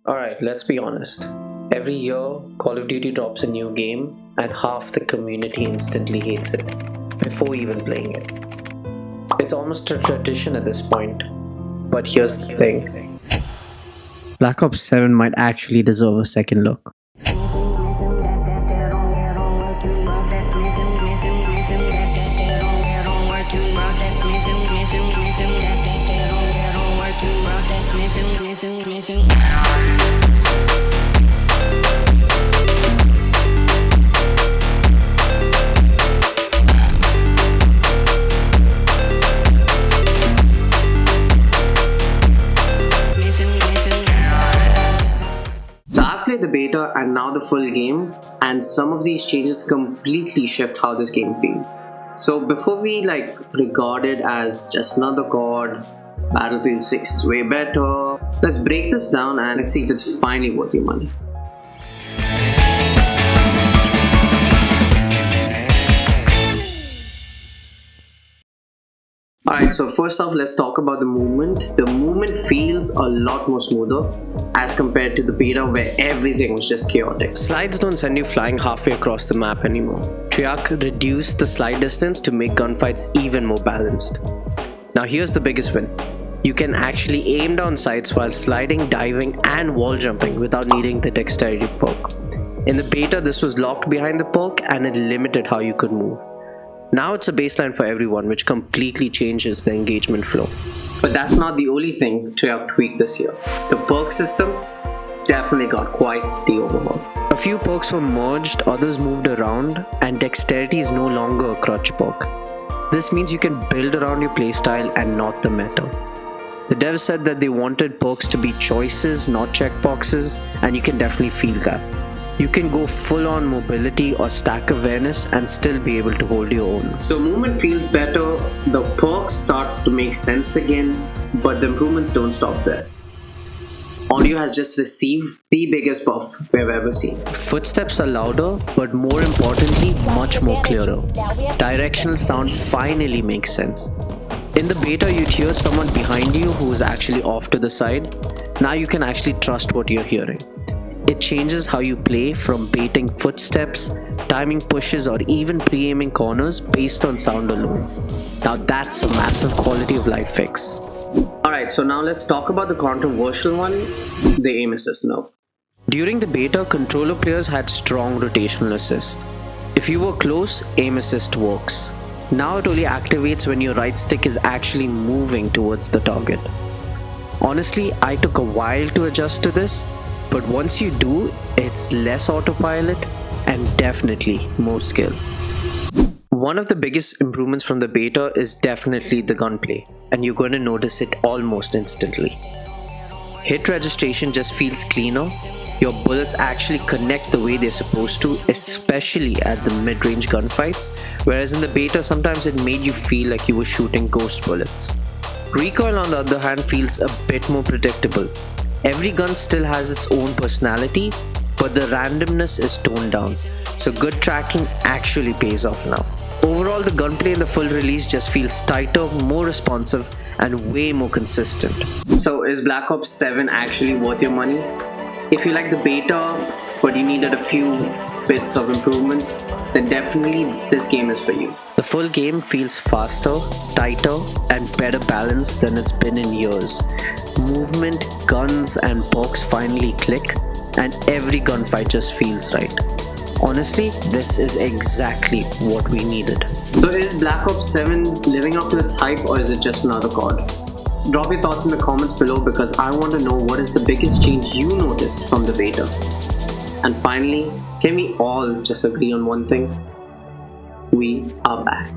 Alright, let's be honest. Every year, Call of Duty drops a new game and half the community instantly hates it before even playing it. It's almost a tradition at this point. But here's the thing. Black Ops 7 might actually deserve a second look. So I've played the beta and now the full game, and some of these changes completely shift how this game feels. So before we regard it as just another COD, Battlefield 6 is way better, let's break this down and let's see if it's finally worth your money. Alright, so first off, let's talk about the movement. The movement feels a lot more smoother as compared to the beta where everything was just chaotic. Slides don't send you flying halfway across the map anymore. Treyarch reduced the slide distance to make gunfights even more balanced. Now here's the biggest win. You can actually aim down sights while sliding, diving and wall jumping without needing the dexterity perk. In the beta, this was locked behind the perk and it limited how you could move. Now it's a baseline for everyone, which completely changes the engagement flow. But that's not the only thing Treyarch tweaked this year. The perk system definitely got quite the overhaul. A few perks were merged, others moved around, and dexterity is no longer a crutch perk. This means you can build around your playstyle and not the meta. The devs said that they wanted perks to be choices, not checkboxes, and you can definitely feel that. You can go full on mobility or stack awareness and still be able to hold your own. So movement feels better, the perks start to make sense again, but the improvements don't stop there. Audio has just received the biggest buff we've ever seen. Footsteps are louder, but more importantly, much more clearer. Directional sound finally makes sense. In the beta, you'd hear someone behind you who is actually off to the side. Now you can actually trust what you're hearing. It changes how you play from baiting footsteps, timing pushes or even pre-aiming corners based on sound alone. Now that's a massive quality of life fix. Alright, so now let's talk about the controversial one, the aim assist nerf. During the beta, controller players had strong rotational assist. If you were close, aim assist works. Now it only activates when your right stick is actually moving towards the target. Honestly, I took a while to adjust to this, but once you do, it's less autopilot and definitely more skill. One of the biggest improvements from the beta is definitely the gunplay, and you're going to notice it almost instantly. Hit registration just feels cleaner. Your bullets actually connect the way they're supposed to, especially at the mid-range gunfights, whereas in the beta sometimes it made you feel like you were shooting ghost bullets. Recoil on the other hand feels a bit more predictable. Every gun still has its own personality, but the randomness is toned down, so good tracking actually pays off now. Overall, the gunplay in the full release just feels tighter, more responsive, and way more consistent. So is Black Ops 7 actually worth your money? If you like the beta, but you needed a few bits of improvements, then definitely this game is for you. The full game feels faster, tighter, and better balanced than it's been in years. Movement, guns, and perks finally click, and every gunfight just feels right. Honestly, this is exactly what we needed. So is Black Ops 7 living up to its hype, or is it just another COD? Drop your thoughts in the comments below because I want to know what is the biggest change you noticed from the beta. And finally, can we all just agree on one thing? We are back.